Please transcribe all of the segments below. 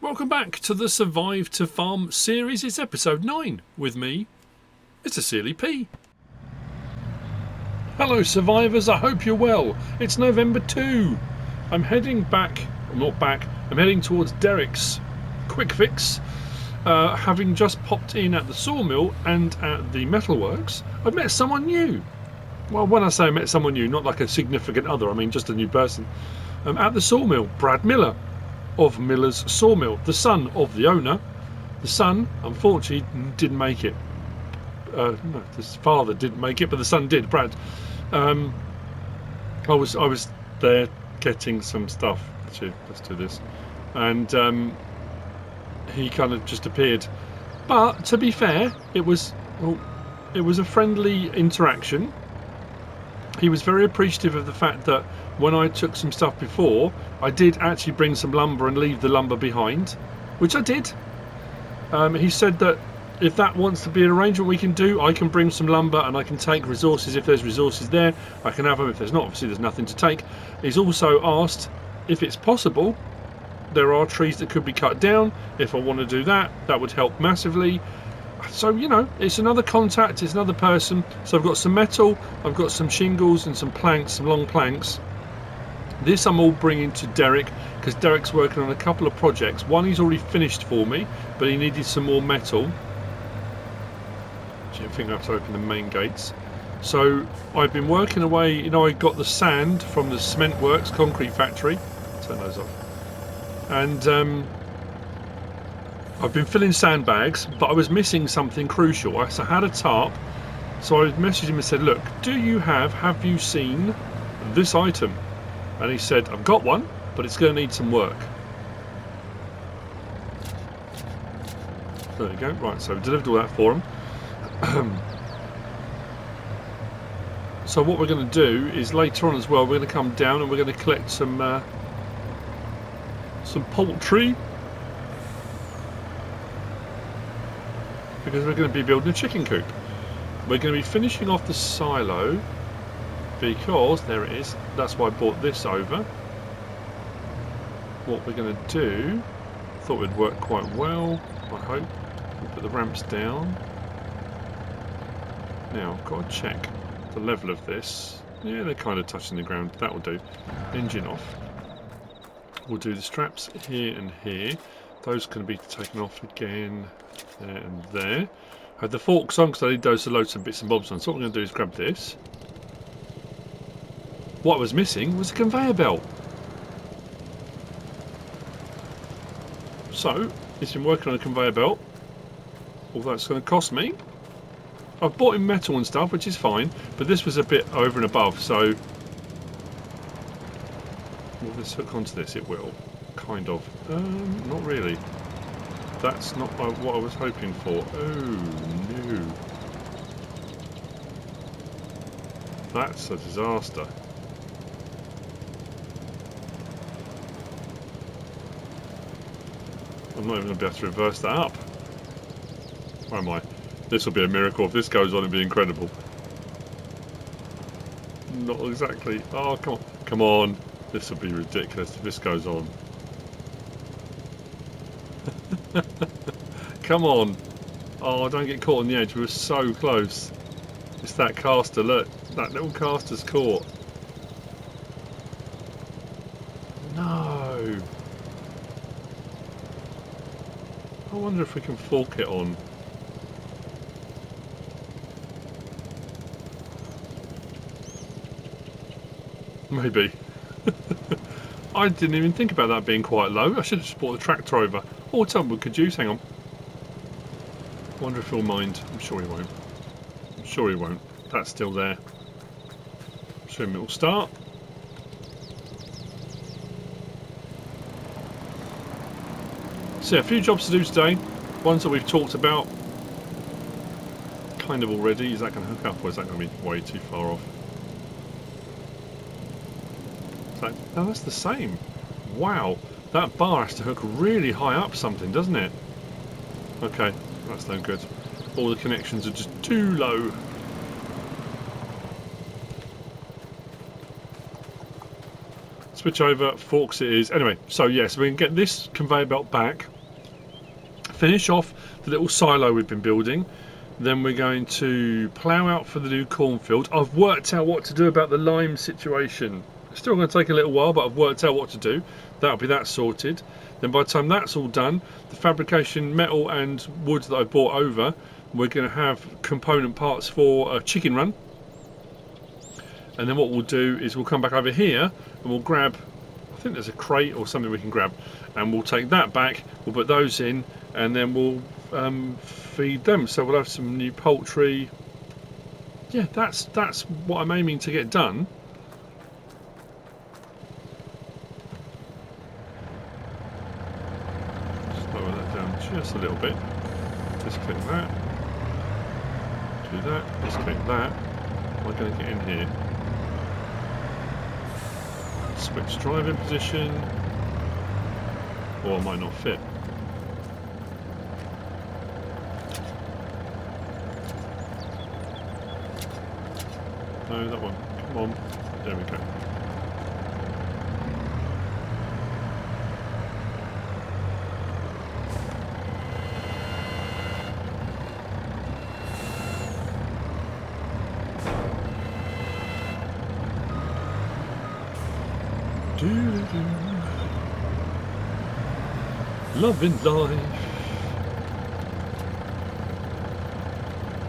Welcome back to the Survive to Farm series. It's episode 9 with me, MrSealyp. Hello survivors, I hope you're well. It's November 2. I'm heading back, not back, I'm heading towards Derek's quick fix. Having just popped in at the sawmill and at the metalworks, I've met someone new. Well, when I say I met someone new, not like a significant other, I mean just a new person. At the sawmill, Brad Miller of Miller's Sawmill, the son of the owner. The son, unfortunately, didn't make it. No, his father didn't make it, but the son did, Brad. I was there getting some stuff. Let's do this. And he kind of just appeared. But to be fair, it was a friendly interaction. He was very appreciative of the fact that when I took some stuff before, I did actually bring some lumber and leave the lumber behind, which I did. He said that if that wants to be an arrangement we can do, I can bring some lumber and I can take resources. If there's resources there, I can have them. If there's not, obviously there's nothing to take. He's also asked if it's possible. There are trees that could be cut down. If I want to do that, that would help massively. So, you know, it's another contact, it's another person. So I've got some metal, I've got some shingles and some planks, some long planks. This I'm all bringing to Derek because Derek's working on a couple of projects. One he's already finished for me, but he needed some more metal. I think I have to open the main gates. So I've been working away, you know, I got the sand from the cement works, concrete factory. Turn those off. And I've been filling sandbags, but I was missing something crucial. I had a tarp, so I messaged him and said, look, have you seen this item? And he said, I've got one, but it's going to need some work. There you go. Right, so we delivered all that for him. So what we're going to do is later on as well, we're going to come down and we're going to collect some poultry. Because we're going to be building a chicken coop. We're going to be finishing off the silo because, there it is, that's why I brought this over. What we're going to do, thought it would work quite well, I hope. We'll put the ramps down. Now, I've got to check the level of this. Yeah, they're kind of touching the ground, that will do. Engine off. We'll do the straps here and here. Those can be taken off again. There and there. I had the forks on because I need those to load some bits and bobs on. So what I'm going to do is grab this. What I was missing was a conveyor belt. So, it's been working on a conveyor belt. Although it's going to cost me. I've bought in metal and stuff, which is fine. But this was a bit over and above, so... Will this hook onto this? It will. Kind of. Not really. That's not what I was hoping for. Oh no. That's a disaster. I'm not even going to be able to reverse that up. Where am I? This will be a miracle. If this goes on, it'll be incredible. Not exactly. Oh, come on. Come on. This will be ridiculous if this goes on. Come on. Oh, don't get caught on the edge. We were so close. It's that caster. Look. That little caster's caught. No. I wonder if we can fork it on. Maybe. I didn't even think about that being quite low. I should have just brought the tractor over. Or someone could use. Hang on. I wonder if he'll mind. I'm sure he won't. I'm sure he won't. That's still there. Show him it'll start. So yeah, a few jobs to do today. Ones that we've talked about kind of already. Is that going to hook up or is that going to be way too far off? So, oh, that's the same. Wow. That bar has to hook really high up something, doesn't it? Okay, that's no good. All the connections are just too low. Switch over, forks it is. Anyway, so yes, we can get this conveyor belt back, finish off the little silo we've been building. Then we're going to plough out for the new cornfield. I've worked out what to do about the lime situation. It's still going to take a little while, but I've worked out what to do. That'll be that sorted. Then by the time that's all done, the fabrication metal and wood that I bought over, we're going to have component parts for a chicken run. And then what we'll do is we'll come back over here and we'll grab, I think there's a crate or something we can grab, and we'll take that back, we'll put those in, and then we'll feed them. So we'll have some new poultry. Yeah, that's what I'm aiming to get done. Just lower that down just a little bit. Disconnect that. Do that. Disconnect that. Am I going to get in here? Switch driving position. Or I might not fit. No, that one. Come on. There we go. Loving life.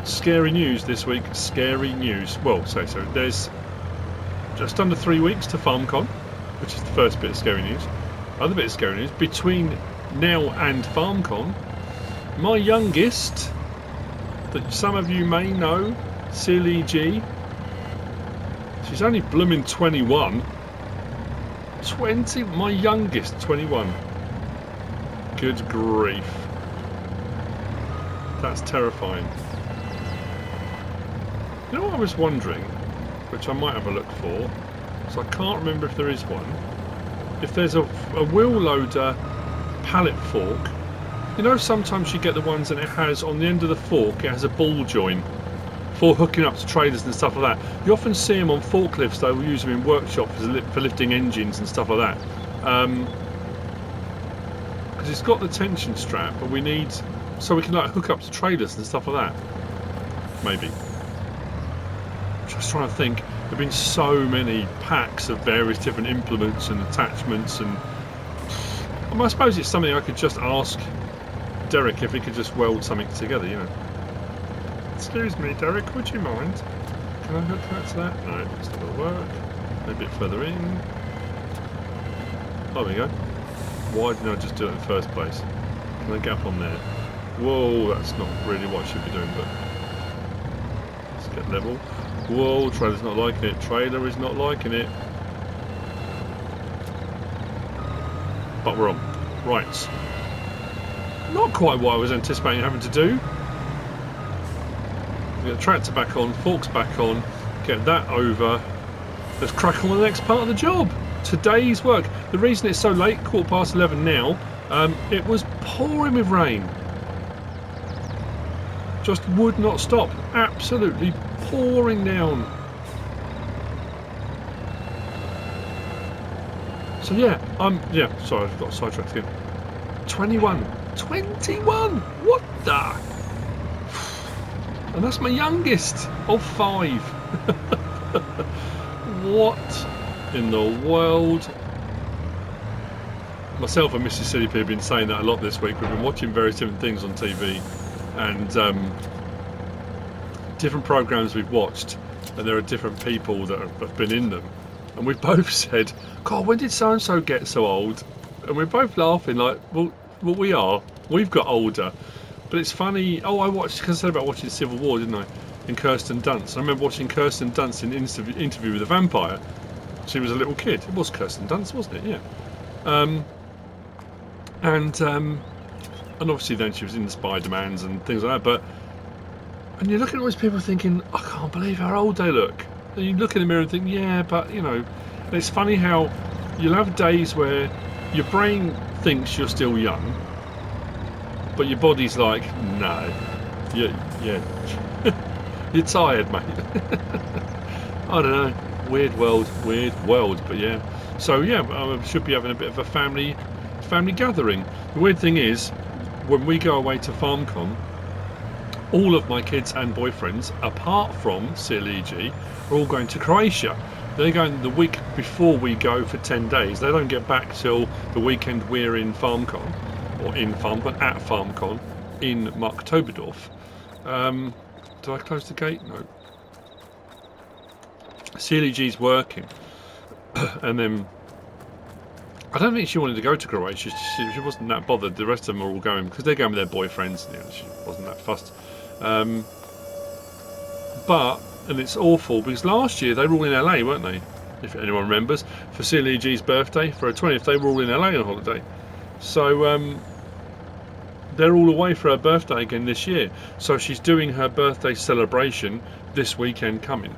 Scary news this week. Scary news. Well, so there's just under 3 weeks to FarmCon, which is the first bit of scary news. Other bit of scary news, between now and FarmCon, my youngest, that some of you may know, SealyEG, she's only blooming 21. 20, my youngest, 21. Good grief. That's terrifying. You know what I was wondering, which I might have a look for, so I can't remember if there is one. If there's a wheel loader pallet fork, you know sometimes you get the ones and it has, on the end of the fork, it has a ball joint for hooking up to trailers and stuff like that. You often see them on forklifts, though. We use them in workshops for lifting engines and stuff like that. Because it's got the tension strap, but we need, so we can like hook up to trailers and stuff like that. Maybe. Just trying to think. There've been so many packs of various different implements and attachments, and I suppose it's something I could just ask Derek if he could just weld something together, you know. Excuse me, Derek, would you mind? Can I hook that to that? No, it's not going to work. A bit further in. There we go. Why didn't I just do it in the first place? Can I get up on there? Whoa, that's not really what I should be doing, but let's get level. Whoa, trailer's not liking it. Trailer is not liking it. But we're on. Right. Not quite what I was anticipating having to do. Get the tractor back on, forks back on, get that over. Let's crack on with the next part of the job. Today's work. The reason it's so late, 11:15 now, it was pouring with rain. Just would not stop. Absolutely pouring down. So yeah, sorry, I've got sidetracked again. 21. What the? And that's my youngest of 5. What in the world? Myself and MrSealyp have been saying that a lot this week. We've been watching various different things on TV and different programs we've watched, and there are different people that have been in them, and we've both said, God, when did so and so get so old? And we're both laughing like, well we've got older. But it's funny. Oh, I watched, because I said about watching Civil War, didn't I? And Kirsten Dunst. I remember watching Kirsten Dunst in Interview with a Vampire. She was a little kid. It was Kirsten Dunst, wasn't it? Yeah. And obviously then she was in the Spider-Mans and things like that. And you're looking at all these people thinking, I can't believe how old they look. And you look in the mirror and think, yeah, but you know. And it's funny how you'll have days where your brain thinks you're still young, but your body's like, no, yeah, you're tired, mate. I don't know, weird world, but yeah. So yeah, I should be having a bit of a family gathering. The weird thing is, when we go away to FarmCon, all of my kids and boyfriends, apart from SealyEG, are all going to Croatia. They're going the week before we go for 10 days. They don't get back till the weekend we're in FarmCon, or in FarmCon, at FarmCon, in Marktoberdorf. Did I close the gate? No. SealyEG's working. And then I don't think she wanted to go to Croatia. She wasn't that bothered. The rest of them are all going because they're going with their boyfriends. You know, she wasn't that fussed. And it's awful because last year they were all in LA, weren't they? If anyone remembers, for SealyEG's birthday, for her 20th, they were all in LA on holiday. So they're all away for her birthday again this year. So she's doing her birthday celebration this weekend coming,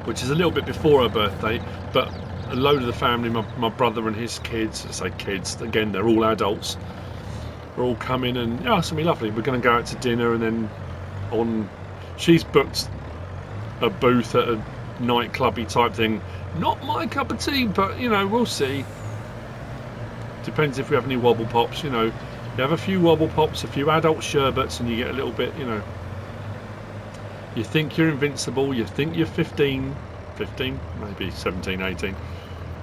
which is a little bit before her birthday, but a load of the family, my brother and his kids, I say kids, again, they're all adults, are all coming, and yeah, it's going to be lovely. We're going to go out to dinner, and then she's booked a booth at a nightclubby type thing. Not my cup of tea, but, you know, we'll see. Depends if we have any wobble pops, you know. You have a few wobble pops, a few adult sherbets, and you get a little bit, you know. You think you're invincible, you think you're 15, maybe 17, 18,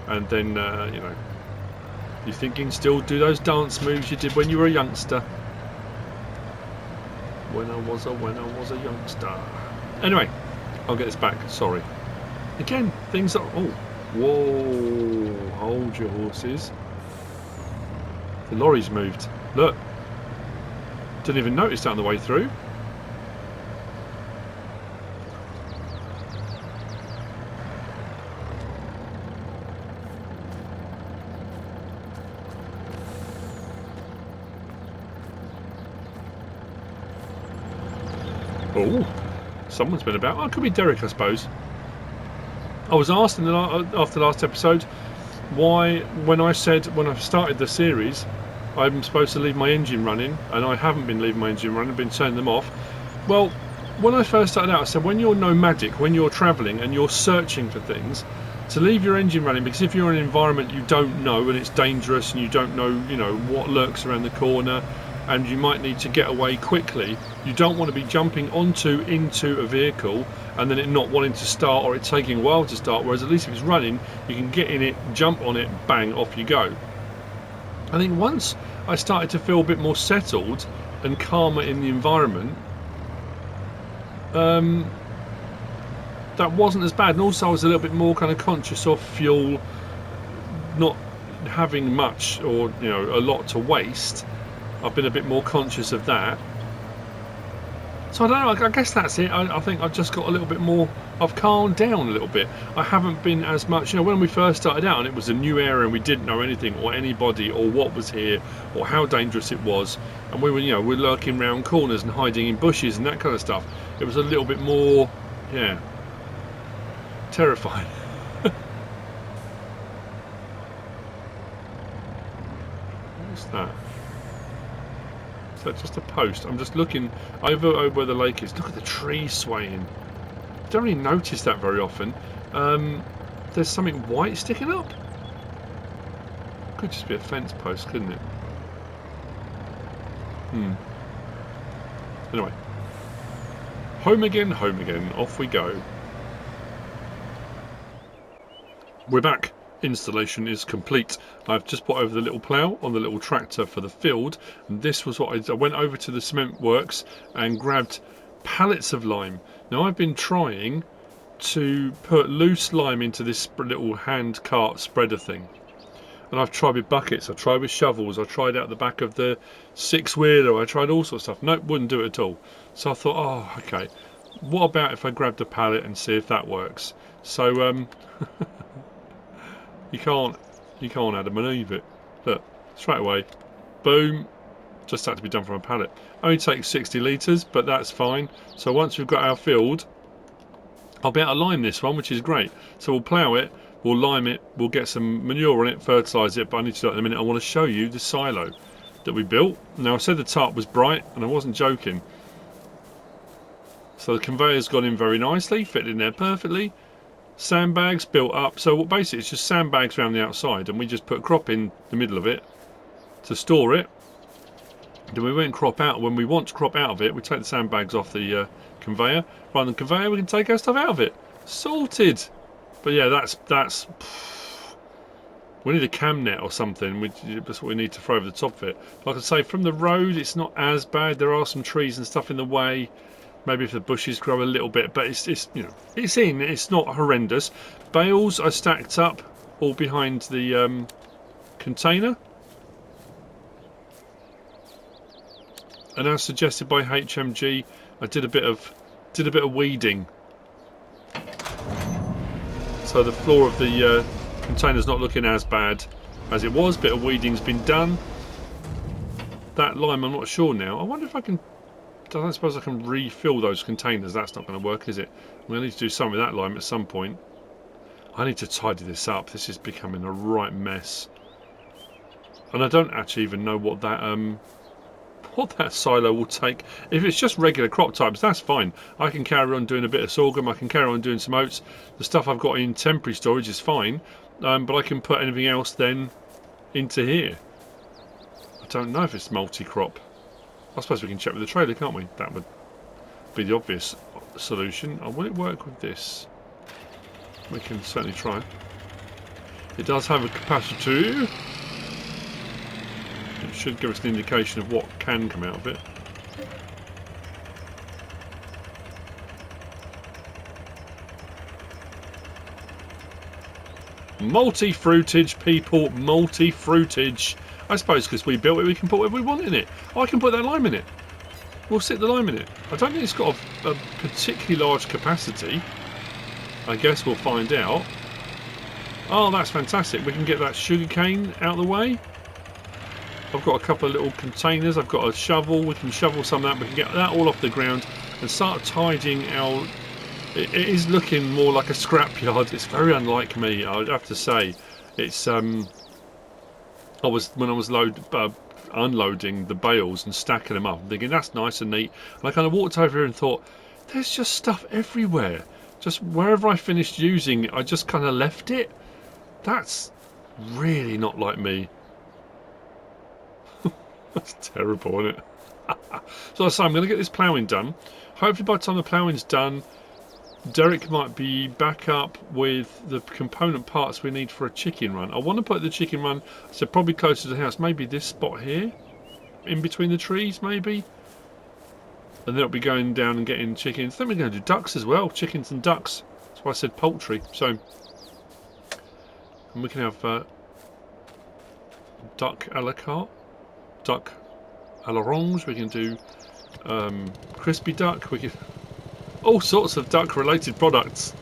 and then, you know, you think you can still do those dance moves you did when you were a youngster. When I was a youngster. Anyway, I'll get this back, sorry. Again, things are, oh, whoa, hold your horses. The lorry's moved, look. Didn't even notice that on the way through. Oh, someone's been about. Oh, it could be Derek, I suppose. I was asked after the last episode why, when I started the series, I'm supposed to leave my engine running, and I haven't been leaving my engine running, I've been turning them off. Well, when I first started out, I said when you're nomadic, when you're travelling and you're searching for things, to leave your engine running, because if you're in an environment you don't know and it's dangerous and you don't know, you know, what lurks around the corner, and you might need to get away quickly, you don't want to be jumping into a vehicle and then it not wanting to start, or it taking a while to start, whereas at least if it's running, you can get in it, jump on it, bang, off you go. I think once I started to feel a bit more settled and calmer in the environment, that wasn't as bad, and also I was a little bit more kind of conscious of fuel, not having much or, you know, a lot to waste. I've been a bit more conscious of that. So I don't know, I guess that's it. I think I've just got a little bit more, I've calmed down a little bit. I haven't been as much, you know, when we first started out and it was a new area and we didn't know anything or anybody or what was here or how dangerous it was, and we were, you know, we're lurking round corners and hiding in bushes and that kind of stuff. It was a little bit more, yeah, terrifying. What's that? Is that just a post? I'm just looking over where the lake is. Look at the trees swaying. Don't really notice that very often. There's something white sticking up. Could just be a fence post, couldn't it? Anyway, home again, off we go. We're back. Installation is complete. I've just put over the little plough on the little tractor for the field, and this was what I went over to the cement works and grabbed pallets of lime. Now I've been trying to put loose lime into this little hand cart spreader thing, and I've tried with buckets, I've tried with shovels, I tried out the back of the six-wheeler, I tried all sorts of stuff. Nope, wouldn't do it at all. So I thought, oh, okay, what about if I grabbed a pallet and see if that works? So you can't Adam and Eve it. Look, straight away, boom, just had to be done from a pallet. Only takes 60 litres, but that's fine. So once we've got our field, I'll be able to lime this one, which is great. So we'll plough it, we'll lime it, we'll get some manure on it, fertilise it, but I need to do that in a minute. I want to show you the silo that we built. Now I said the tarp was bright, and I wasn't joking. So the conveyor's gone in very nicely, fit in there perfectly. Sandbags built up. So basically it's just sandbags around the outside, and we just put crop in the middle of it to store it. Then we won't crop out. When we want to crop out of it, we take the sandbags off the conveyor. Rather than conveyor, we can take our stuff out of it. Sorted. But yeah, that's. We need a cam net or something. That's what we need to throw over the top of it. Like I say, from the road, it's not as bad. There are some trees and stuff in the way. Maybe if the bushes grow a little bit, but it's you know, it's in. It's not horrendous. Bales are stacked up all behind the container. And as suggested by HMG, I did a bit of weeding. So the floor of the container's not looking as bad as it was. Bit of weeding's been done. That lime, I'm not sure now. I wonder if I can. I don't suppose I can refill those containers. That's not going to work, is it? I'm going to need to do some with that lime at some point. I need to tidy this up. This is becoming a right mess. And I don't actually even know what that silo will take. If it's just regular crop types, that's fine. I can carry on doing a bit of sorghum. I can carry on doing some oats. The stuff I've got in temporary storage is fine. But I can put anything else then into here. I don't know if it's multi-crop. I suppose we can check with the trailer, can't we? That would be the obvious solution. Will it work with this? We can certainly try. It does have a capacitor. It should give us an indication of what can come out of it. Multi-fruitage, people, multi-fruitage. I suppose because we built it, we can put whatever we want in it. Oh, I can put that lime in it. We'll stick the lime in it. I don't think it's got a particularly large capacity. I guess we'll find out. Oh, that's fantastic. We can get that sugarcane out of the way. I've got a couple of little containers. I've got a shovel. We can shovel some of that. We can get that all off the ground and start tidying our... It is looking more like a scrapyard. It's very unlike me, I would have to say. It's when I was unloading the bales and stacking them up, I'm thinking that's nice and neat. And I kind of walked over here and thought, there's just stuff everywhere. Just wherever I finished using, I just kind of left it. That's really not like me. That's terrible, isn't it? So I say I'm going to get this ploughing done. Hopefully by the time the ploughing's done, Derek might be back up with the component parts we need for a chicken run. I want to put the chicken run, so probably closer to the house. Maybe this spot here, in between the trees, maybe. And then it'll be going down and getting chickens. Then we're going to do ducks as well, chickens and ducks. That's why I said poultry. So, and we can have duck a la carte, duck a l'orange. We can do crispy duck. We can. All sorts of duck related products.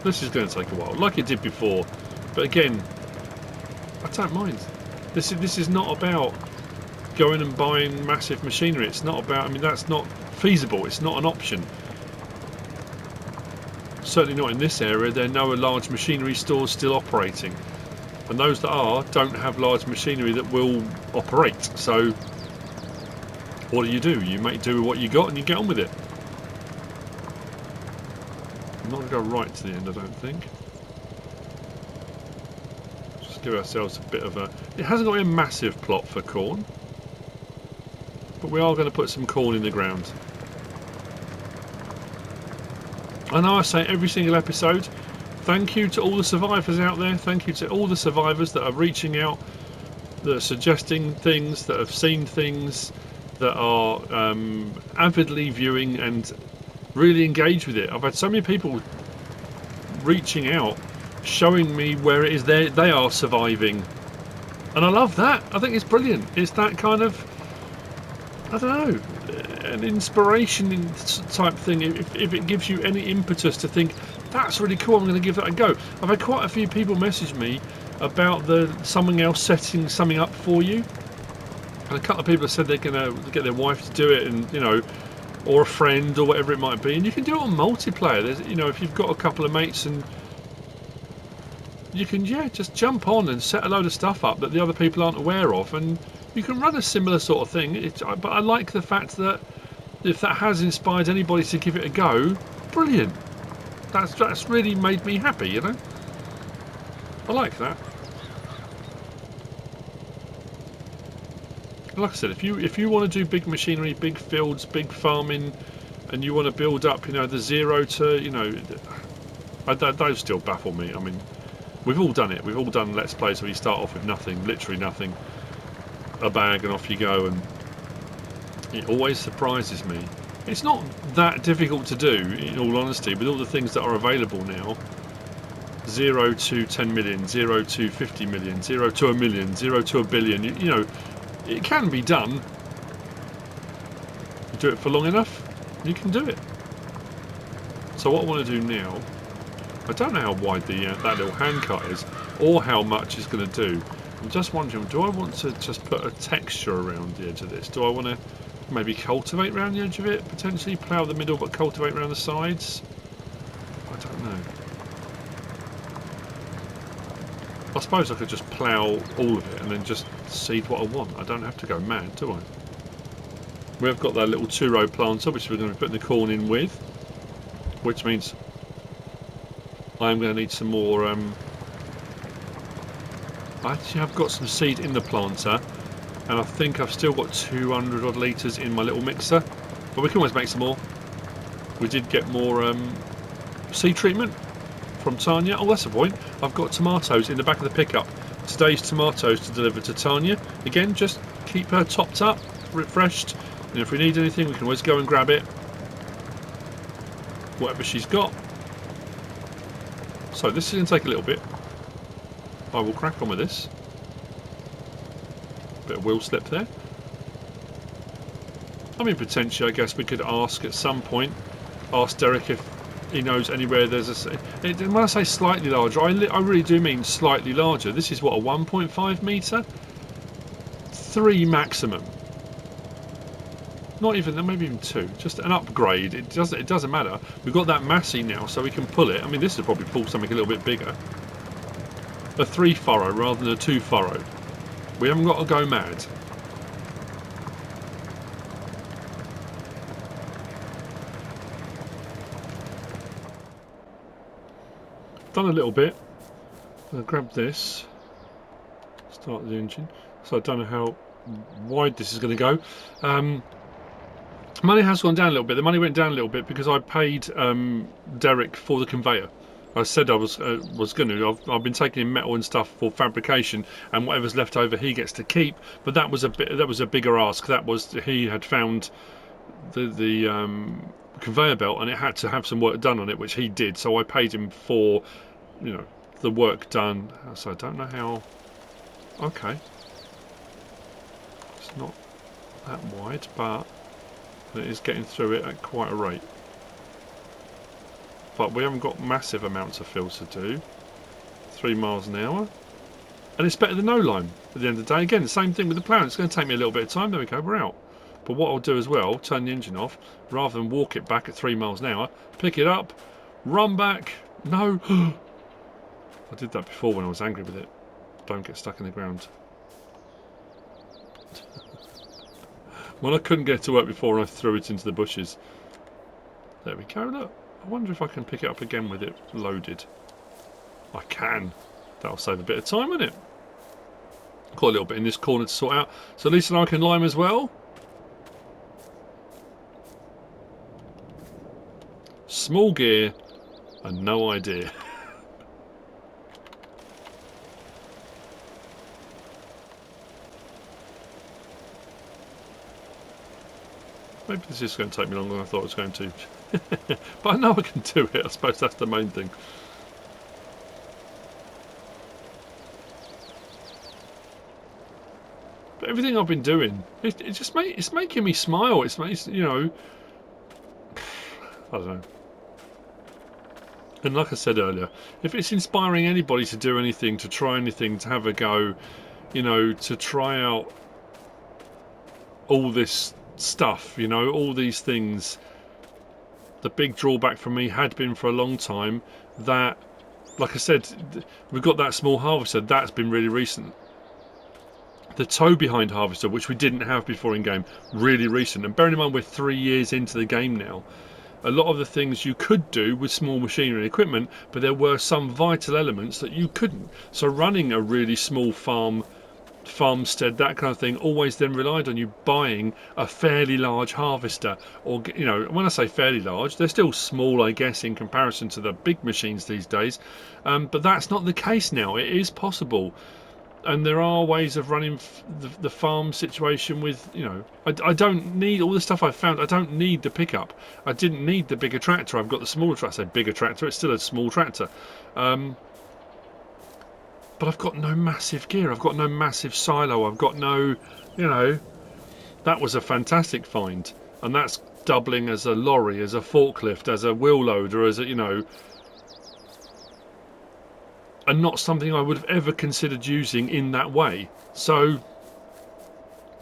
This is going to take a while, like it did before, but again, I don't mind. This is not about going and buying massive machinery. It's not about, I mean, that's not feasible. It's not an option. Certainly not in this area. There are no large machinery stores still operating. And those that are don't have large machinery that will operate. So what do? You make do with what you got and you get on with it. I'm not going to go right to the end, I don't think. Just give ourselves a bit of a... It hasn't got a massive plot for corn. But we are going to put some corn in the ground. I know I say every single episode, thank you to all the survivors out there. Thank you to all the survivors that are reaching out, that are suggesting things, that have seen things, that are avidly viewing and really engaged with it. I've had so many people reaching out, showing me where it is they are surviving. And I love that. I think it's brilliant. It's that kind of, I don't know, an inspiration type thing. If it gives you any impetus to think, that's really cool, I'm going to give that a go. I've had quite a few people message me about someone else setting something up for you, and a couple of people have said they're going to get their wife to do it, and you know, or a friend or whatever it might be, and you can do it on multiplayer. There's, you know, if you've got a couple of mates and you can, yeah, just jump on and set a load of stuff up that the other people aren't aware of, and you can run a similar sort of thing. But I like the fact that if that has inspired anybody to give it a go, brilliant. That's really made me happy, you know. I like that. Like I said, if you want to do big machinery, big fields, big farming, and you want to build up, you know, the 0 to, you know, those still baffle me. I mean, we've all done it. We've all done Let's Plays where you start off with nothing, literally nothing, a bag, and off you go, and it always surprises me. It's not that difficult to do, in all honesty, with all the things that are available now. 0 to 10 million, 0 to 50 million, 0 to a million, 0 to a billion. You know, it can be done. You do it for long enough, you can do it. So what I want to do now, I don't know how wide the that little hand cut is, or how much it's going to do. I'm just wondering, do I want to just put a texture around the edge of this? Do I want to maybe cultivate around the edge of it, potentially plough the middle but cultivate around the sides? I don't know. I suppose I could just plough all of it and then just seed what I want. I don't have to go mad, do I? We've got that little 2-row planter which we're going to be putting the corn in with, which means I'm going to need some more. I actually have got some seed in the planter, and I think I've still got 200 odd litres in my little mixer, but we can always make some more. We did get more seed treatment from Tanya. Oh, that's the point. I've got tomatoes in the back of the pickup. Today's tomatoes to deliver to Tanya. Again, just keep her topped up, refreshed, and if we need anything we can always go and grab it. Whatever she's got. So this is going to take a little bit. I will crack on with this. Bit of wheel slip there. I mean, potentially, I guess we could ask at some point, ask Derek if he knows anywhere there's a... When I say slightly larger, I really do mean slightly larger. This is what, a 1.5 metre? 3 maximum. Not even, maybe even 2. Just an upgrade. It doesn't matter. We've got that Massey now, so we can pull it. I mean, this would probably pull something a little bit bigger. A 3 furrow rather than a 2 furrow. We haven't got to go mad. Done a little bit. I'm going to grab this. Start the engine. So I don't know how wide this is going to go. Money has gone down a little bit. The money went down a little bit because I paid Derek for the conveyor. I said I was going to. I've been taking in metal and stuff for fabrication, and whatever's left over he gets to keep. But that was a bigger ask. That was, he had found the conveyor belt, and it had to have some work done on it, which he did. So I paid him for, you know, the work done. So I don't know how. Okay, it's not that wide, but it is getting through it at quite a rate. But we haven't got massive amounts of fill to do. 3 miles an hour. And it's better than no line at the end of the day. Again, the same thing with the plough. It's going to take me a little bit of time. There we go, we're out. But what I'll do as well, turn the engine off, rather than walk it back at 3 miles an hour, pick it up, run back. No. I did that before when I was angry with it. Don't get stuck in the ground. When I couldn't get to work before, I threw it into the bushes. There we go, look. I wonder if I can pick it up again with it loaded. I can. That'll save a bit of time, won't it? Got a little bit in this corner to sort out. So Lisa and I can lime as well. Small gear and no idea. Maybe this is going to take me longer than I thought it was going to. But I know I can do it. I suppose that's the main thing. But everything I've been doing, it's making me smile. It's you know, I don't know. And like I said earlier, if it's inspiring anybody to do anything, to try anything, to have a go, you know, to try out all this stuff, you know, all these things. The big drawback for me had been for a long time that like I said, we've got that small harvester. That's been really recent. The tow behind harvester, which we didn't have before in game, really recent. And bearing in mind we're 3 years into the game now, a lot of the things you could do with small machinery and equipment, but there were some vital elements that you couldn't. So running a really small farmstead, that kind of thing, always then relied on you buying a fairly large harvester. Or, you know, when I say fairly large, they're still small, I guess, in comparison to the big machines these days. But that's not the case now. It is possible. And there are ways of running the farm situation with, you know, I don't need all the stuff I've found. I don't need the pickup. I didn't need the bigger tractor. I've got the smaller tractor. I say bigger tractor, it's still a small tractor. But I've got no massive gear. I've got no massive silo. I've got no, you know, that was a fantastic find. And that's doubling as a lorry, as a forklift, as a wheel loader, as a, you know, and not something I would have ever considered using in that way. So,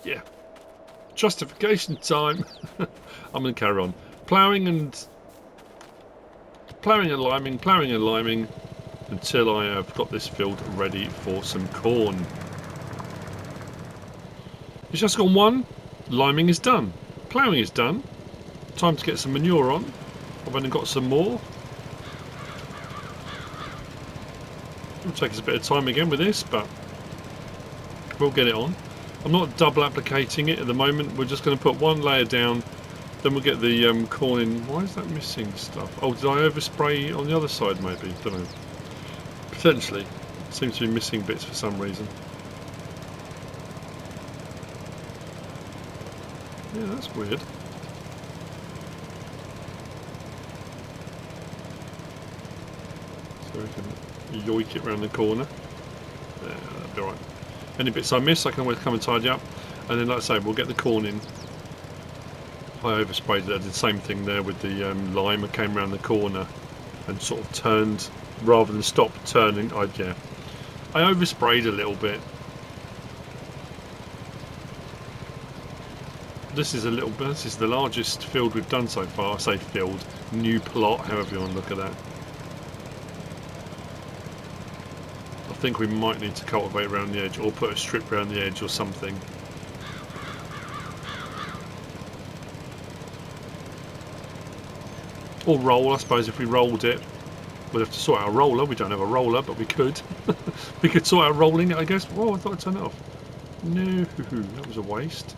yeah, justification time. I'm going to carry on ploughing and liming until I have got this field ready for some corn. It's just gone one. Liming is done. Ploughing is done. Time to get some manure on. I've only got some more. It'll take us a bit of time again with this, but we'll get it on. I'm not double applicating it at the moment. We're just going to put one layer down, then we'll get the corn in. Why is that missing stuff? Oh, did I overspray on the other side maybe? Don't know. Potentially. It seems to be missing bits for some reason. Yeah, that's weird. So we can yoink it around the corner. Yeah, that'll be alright. Any bits I miss, I can always come and tidy up. And then, like I say, we'll get the corn in. I oversprayed it. I did the same thing there with the lime. I came around the corner and sort of turned, rather than stop turning. I oversprayed a little bit. This is this is the largest field we've done so far. I say field, new plot, however you want to look at that. I think we might need to cultivate around the edge, or put a strip around the edge or something. Or roll, I suppose. If we rolled it, we'd have to sort out a roller. We don't have a roller, but we could. We could sort out rolling it, I guess. Whoa, I thought I'd turn it off. No, that was a waste.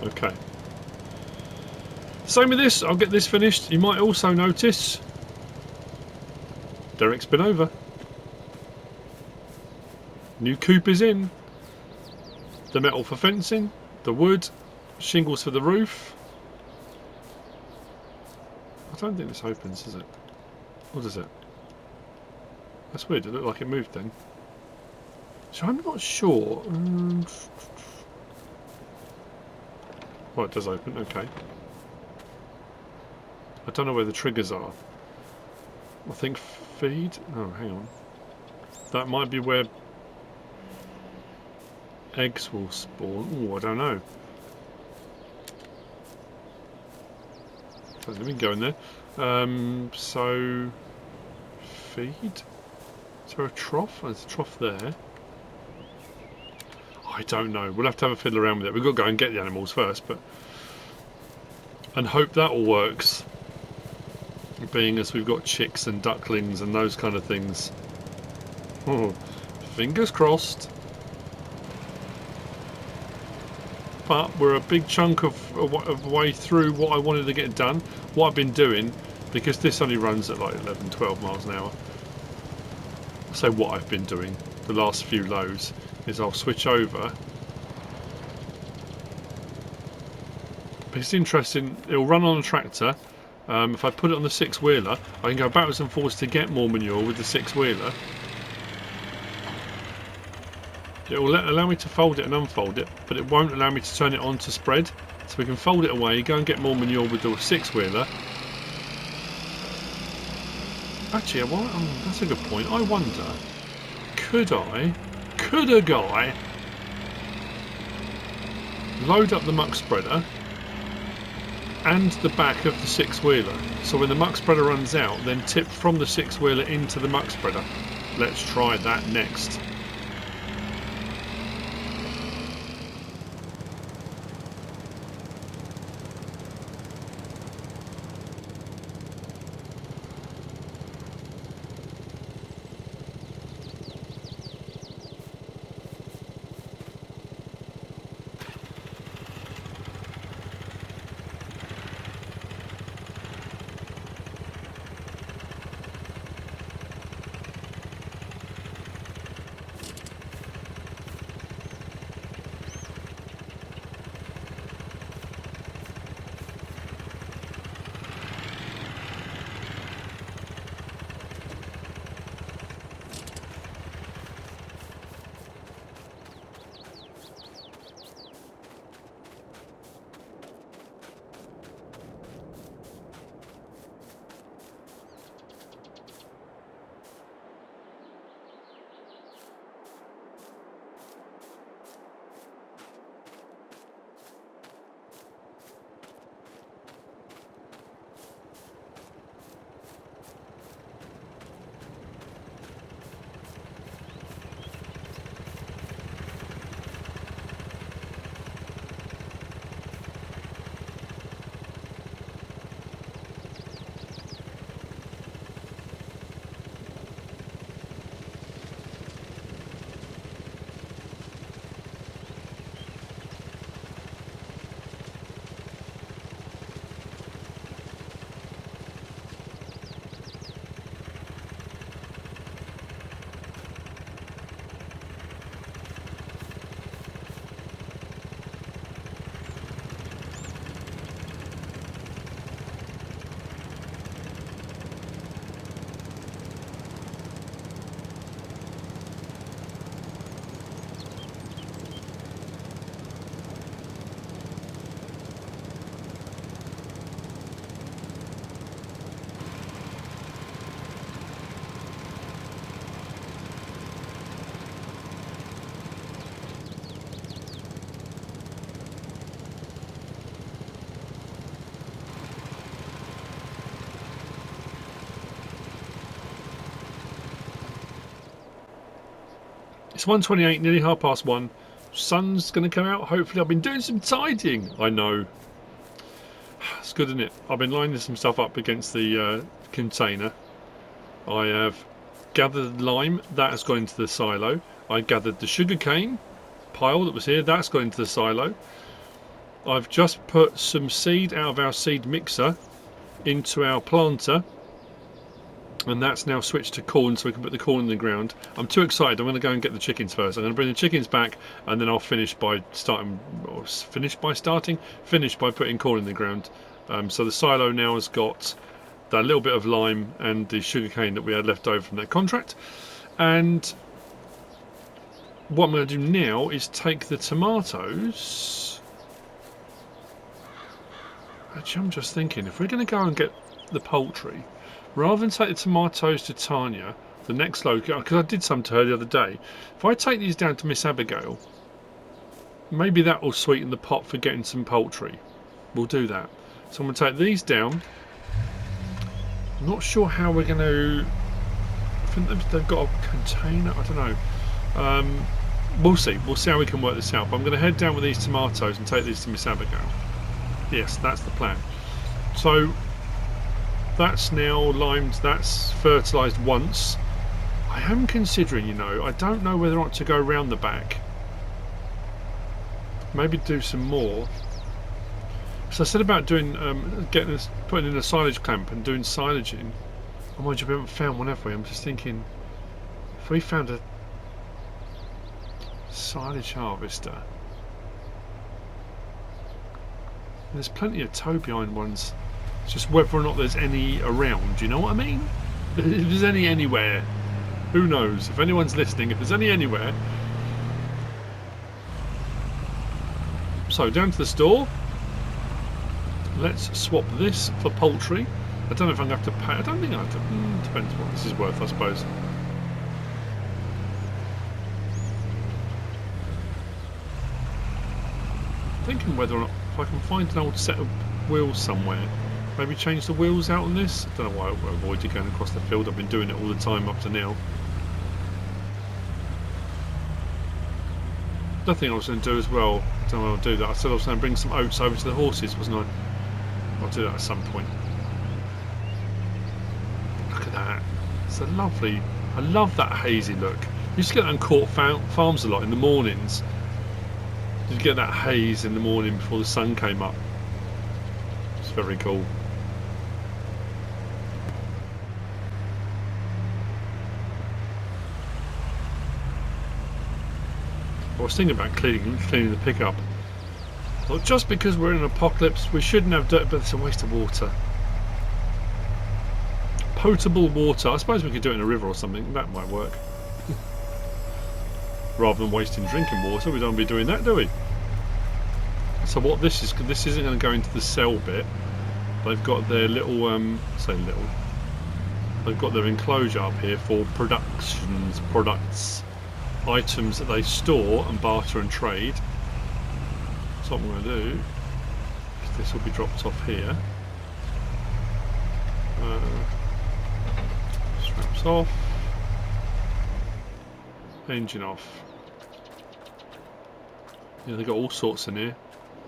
Okay. Same with this. I'll get this finished. You might also notice Derek's been over. New coop is in. The metal for fencing, the wood, shingles for the roof. I don't think this opens, does it? Or does it? That's weird. It looked like it moved then. So I'm not sure. Oh, it does open. Okay. I don't know where the triggers are. I think feed. Oh, hang on. That might be where eggs will spawn. Oh, I don't know. Let me go in there. So feed. Is there a trough? Oh, there's a trough there. I don't know. We'll have to have a fiddle around with it. We've got to go and get the animals first, but and hope that all works. Being as we've got chicks and ducklings and those kind of things. Oh, fingers crossed. But we're a big chunk of way through what I wanted to get done. What I've been doing, because this only runs at like 11, 12 miles an hour. So what I've been doing the last few loads is I'll switch over. It's interesting, it'll run on a tractor. If I put it on the six-wheeler, I can go backwards and forwards to get more manure with the six-wheeler. It will allow me to fold it and unfold it, but it won't allow me to turn it on to spread. So we can fold it away, go and get more manure with the six-wheeler. Actually, that's a good point. I wonder, could a guy load up the muck spreader and the back of the 6-wheeler, so when the muck spreader runs out, then tip from the 6-wheeler into the muck spreader? Let's try that next. It's 1:28, nearly 1:30. Sun's going to come out. Hopefully, I've been doing some tidying. I know. It's good, isn't it? I've been lining some stuff up against the container. I have gathered lime. That has gone into the silo. I gathered the sugarcane pile that was here. That's gone into the silo. I've just put some seed out of our seed mixer into our planter. And that's now switched to corn, so we can put the corn in the ground. I'm too excited. I'm going to go and get the chickens first. I'm going to bring the chickens back, and then I'll finish by putting corn in the ground. So the silo now has got that little bit of lime and the sugarcane that we had left over from that contract. And what I'm going to do now is take the tomatoes. Actually, I'm just thinking, if we're going to go and get the poultry, rather than take the tomatoes to Tanya, the next location, because I did some to her the other day, if I take these down to Miss Abigail, maybe that will sweeten the pot for getting some poultry. We'll do that. So I'm going to take these down. I'm not sure how we're going to... I think they've got a container. I don't know. We'll see. We'll see how we can work this out. But I'm going to head down with these tomatoes and take these to Miss Abigail. Yes, that's the plan. So... that's now limed, that's fertilised once. I am considering, you know, I don't know whether or not to go round the back. Maybe do some more. So I said about doing, putting in a silage clamp and doing silaging. Oh mind you, we haven't found one, have we? I'm just thinking, if we found a silage harvester. There's plenty of toe behind ones. It's just whether or not there's any around, you know what I mean? If there's any anywhere, who knows? If anyone's listening, if there's any anywhere. So down to the store. Let's swap this for poultry. I don't know if I'm going to have to pay. I don't think I have to. Depends what this is worth, I suppose. thinking whether or not if I can find an old set of wheels somewhere. Maybe change the wheels out on this. I don't know why I avoided going across the field. I've been doing it all the time up to now. Another thing I was going to do as well, I don't know when I'll do that. I said I was going to bring some oats over to the horses, wasn't I? I'll do that at some point. Look at that. It's a lovely... I love that hazy look. You used to get that on Court Farms a lot in the mornings. You get that haze in the morning before the sun came up. It's very cool. I was thinking about cleaning the pickup. Well, just because we're in an apocalypse, we shouldn't have dirt, but it's a waste of water. Potable water. I suppose we could do it in a river or something. That might work. Rather than wasting drinking water, we don't want to be doing that, do we? So what this isn't going to go into the cell bit. They've got their little, they've got their enclosure up here for products, items that they store and barter and trade. So what I'm going to do is this will be dropped off here. Straps off. Engine off. Yeah, they've got all sorts in here.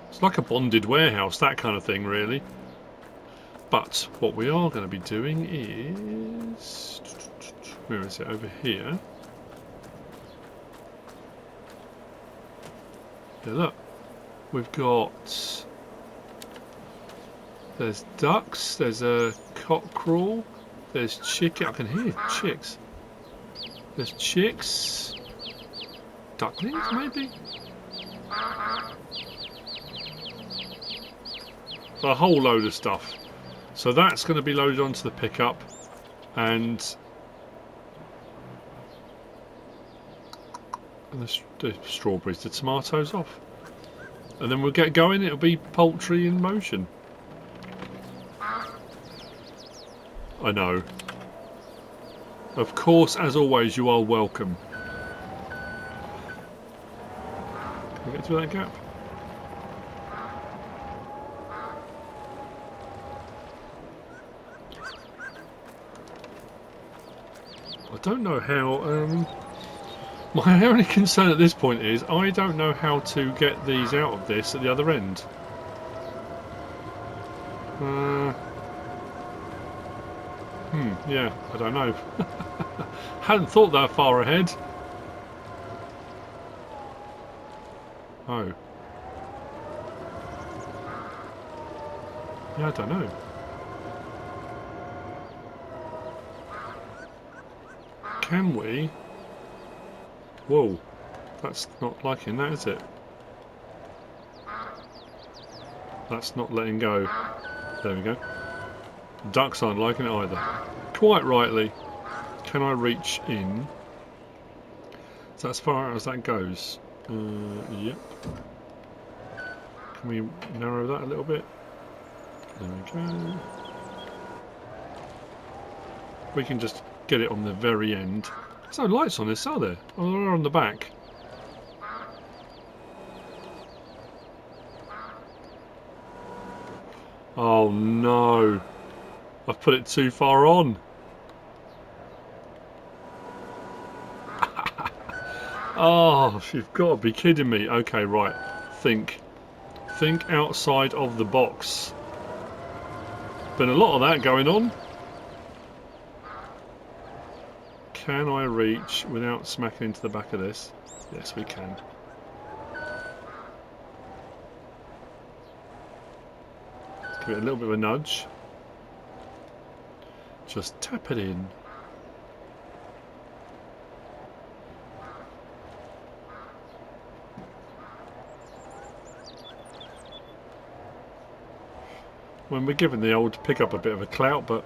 It's like a bonded warehouse, that kind of thing, really. But what we are going to be doing is... Where is it? Over here. Yeah, look. We've got... There's ducks, there's a cockerel, there's chicken... I can hear chicks. There's chicks... Ducklings, maybe? A whole load of stuff. So that's going to be loaded onto the pickup, and the strawberries, the tomatoes off, and then we'll get going. It'll be poultry in motion. I know. Of course, as always, you are welcome. Can we get through that gap? I don't know how, my only concern at this point is I don't know how to get these out of this at the other end. Yeah, I don't know. Hadn't thought that far ahead. Oh. Yeah, I don't know. Can we? Whoa, that's not liking that, is it? That's not letting go. There we go. Ducks aren't liking it either. Quite rightly. Can I reach in? So as far as that goes. Yep. Can we narrow that a little bit? There we go. We can just get it on the very end. There's no lights on this, are there? Oh, they're on the back. Oh no. I've put it too far on. Oh, you've got to be kidding me. Okay, right. Think. Think outside of the box. Been a lot of that going on. Can I reach without smacking into the back of this? Yes, we can. Let's give it a little bit of a nudge. Just tap it in. When we're giving the old pickup a bit of a clout, but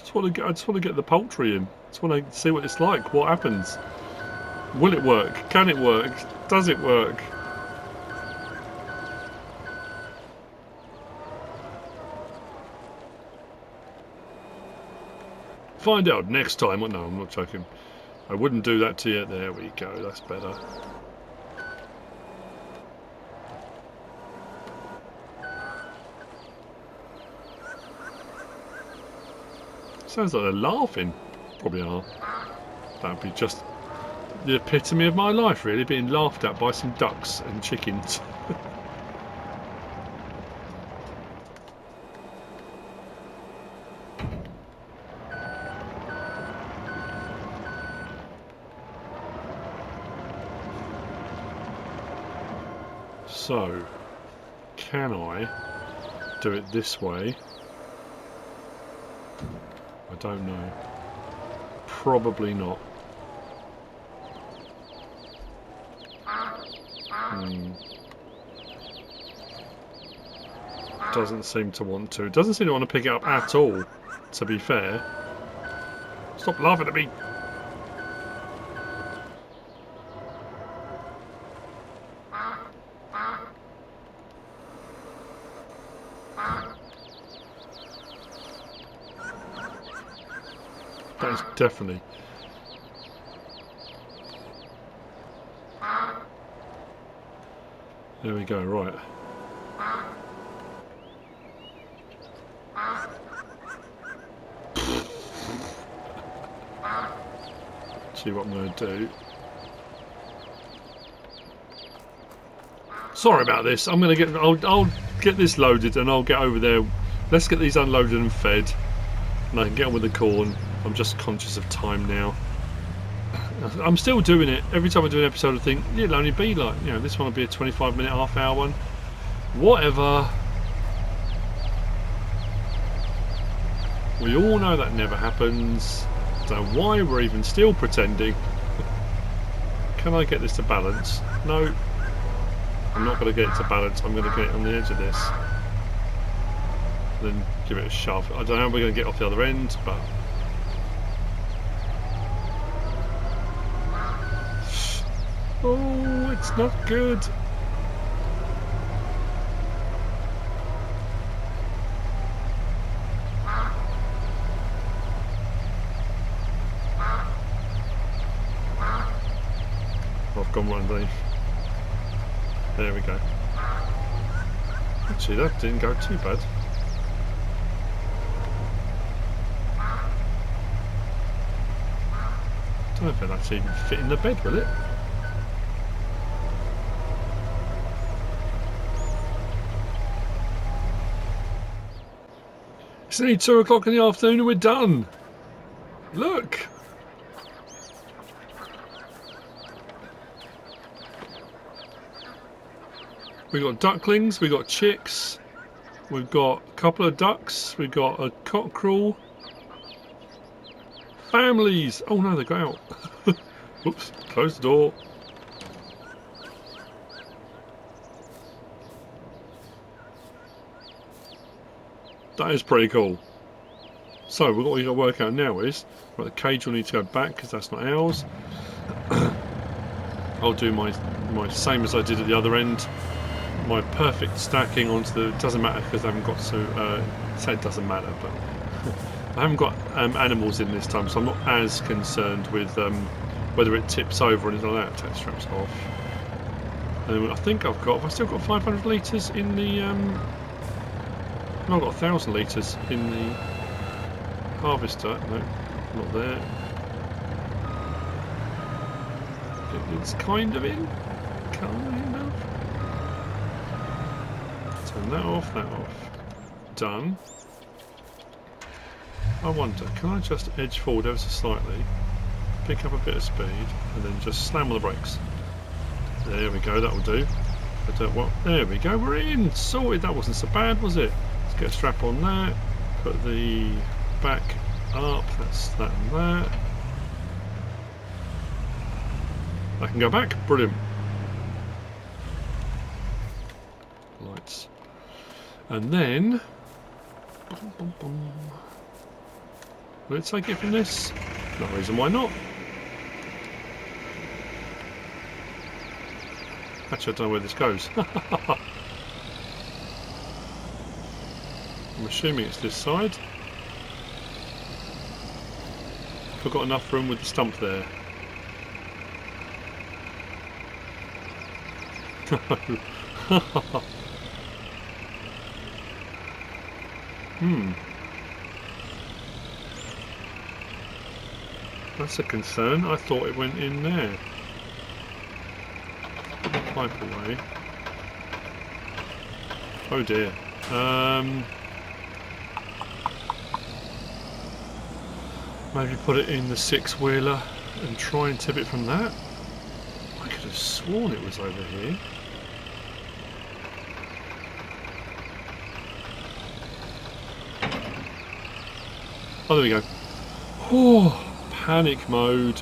I just want to get the poultry in. I just want to see what it's like. What happens? Will it work? Can it work? Does it work? Find out next time. Oh, no, I'm not joking. I wouldn't do that to you. There we go. That's better. Sounds like they're laughing. Probably are. That'd be just the epitome of my life, really, being laughed at by some ducks and chickens. So, can I do it this way? I don't know. Probably not. Doesn't seem to want to. Doesn't seem to want to pick it up at all, to be fair. Stop laughing at me! That is definitely... There we go, right. See what I'm going to do. Sorry about this. I'm going to get... I'll get this loaded and I'll get over there. Let's get these unloaded and fed. And I can get on with the corn. I'm just conscious of time now. I'm still doing it. Every time I do an episode I think, it'll only be like, you know, this one will be a 25-minute, half-hour one. Whatever. We all know that never happens. Don't know why we're even still pretending. Can I get this to balance? No. I'm not going to get it to balance. I'm going to get it on the edge of this. Then give it a shove. I don't know how we're going to get off the other end, but... Oh, it's not good. I've gone right underneath. There we go. Actually, that didn't go too bad. I don't know if it'll actually even fit in the bed, will it? It's only 2 o'clock in the afternoon and we're done. Look. We've got ducklings, we've got chicks, we've got a couple of ducks, we've got a cockerel. Families! Oh no, they got out. Oops, close the door. That is pretty cool. So what we've got to work out now is, right, the cage will need to go back because that's not ours. I'll do my same as I did at the other end. My perfect stacking onto the... It doesn't matter because I haven't got to... say it doesn't matter, but I haven't got animals in this time, so I'm not as concerned with whether it tips over or anything like that. Take the straps off. I think I've still got 500 litres in the... No, I've got 1,000 litres in the harvester. No, not there. It's kind of in. Kind of. Turn that off, that off. Done. I wonder, can I just edge forward ever so slightly, pick up a bit of speed, and then just slam on the brakes? There we go, that'll do. I don't want. There we go, we're in! Sorted, that wasn't so bad, was it? Let's get a strap on that, put the back up, that's that and that. I can go back, brilliant. Lights. And then... Boom, boom, boom. Will it take it from this? No reason why not. Actually, I don't know where this goes. I'm assuming it's this side. I've got enough room with the stump there. That's a concern. I thought it went in there. Put the pipe away. Oh dear. Maybe put it in the 6-wheeler and try and tip it from that. I could have sworn it was over here. Oh, there we go. Oh, panic mode.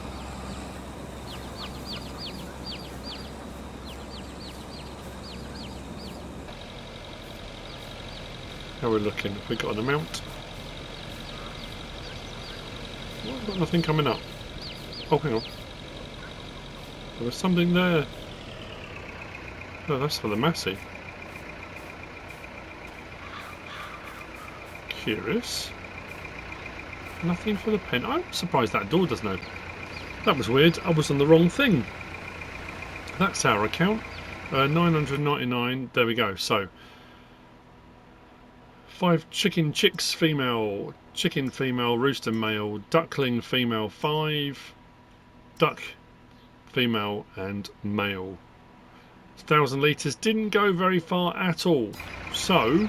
How we're looking? Have we got an amount? Oh, I've got nothing coming up. Oh, hang on. There was something there. Oh, that's for the Massey. Curious. Nothing for the pen. I'm surprised that door doesn't open. That was weird. I was on the wrong thing. That's our account. 999. There we go. So 5 chicken chicks female, chicken female, rooster male, duckling female 5, duck female and male. 1,000 litres didn't go very far at all. So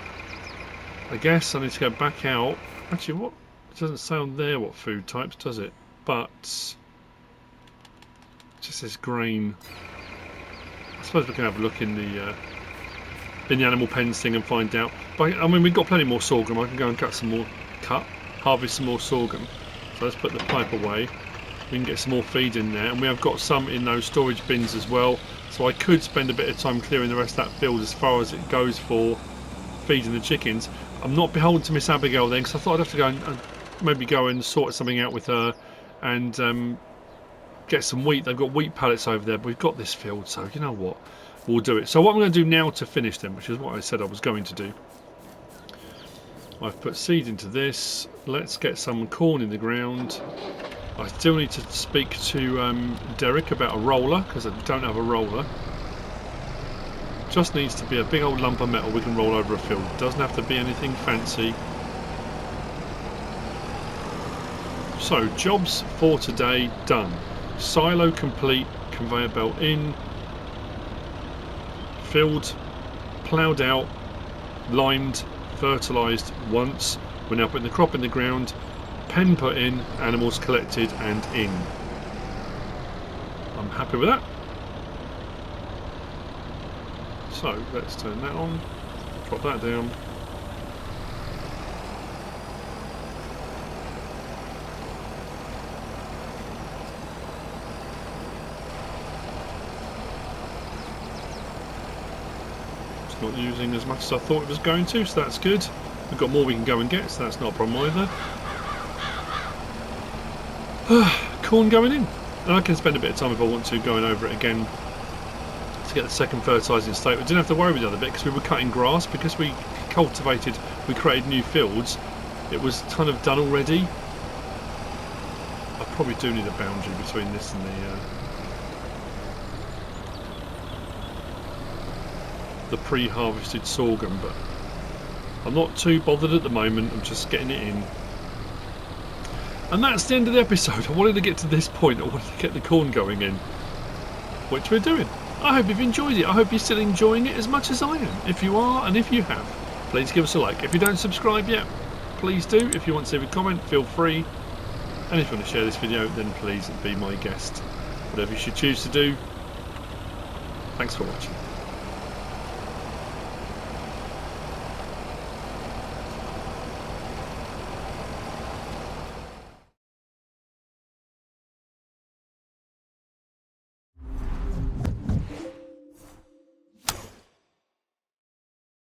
I guess I need to go back out. Actually, what? It doesn't say on there what food types, does it? But it just says grain. I suppose we can have a look in the animal pens thing and find out. But I mean, we've got plenty more sorghum. I can go and harvest some more sorghum. So let's put the pipe away. We can get some more feed in there, and we have got some in those storage bins as well. So I could spend a bit of time clearing the rest of that field as far as it goes for feeding the chickens. I'm not beholden to Miss Abigail then, because I thought I'd have to go and maybe go and sort something out with her and get some wheat. They've got wheat pallets over there, but we've got this field, so you know what, we'll do it. So what I'm going to do now to finish them, which is what I said I was going to do, I've put seed into this. Let's get some corn in the ground. I still need to speak to Derek about a roller, because I don't have a roller. Just needs to be a big old lump of metal we can roll over a field. Doesn't have to be anything fancy. So, jobs for today done. Silo complete, conveyor belt in, field ploughed out, limed, fertilised once. We're now putting the crop in the ground, pen put in, animals collected and in. I'm happy with that. So, let's turn that on, drop that down. Not using as much as I thought it was going to, so that's good. We've got more we can go and get, so that's not a problem either. Corn going in, and I can spend a bit of time if I want to going over it again to get the second fertilising state. We didn't have to worry with the other bit because we were cutting grass, because we created new fields. It was kind of done already. I probably do need a boundary between this and the pre-harvested sorghum, but I'm not too bothered at the moment. I'm just getting it in. And that's the end of the episode. I wanted to get to this point. I wanted to get the corn going in, which we're doing. I hope you've enjoyed it. I hope you're still enjoying it as much as I am. If you are, and if you have, please give us a like. If you don't subscribe yet, please do. If you want to leave a comment, feel free. And if you want to share this video, then please be my guest. Whatever you should choose to do. Thanks for watching.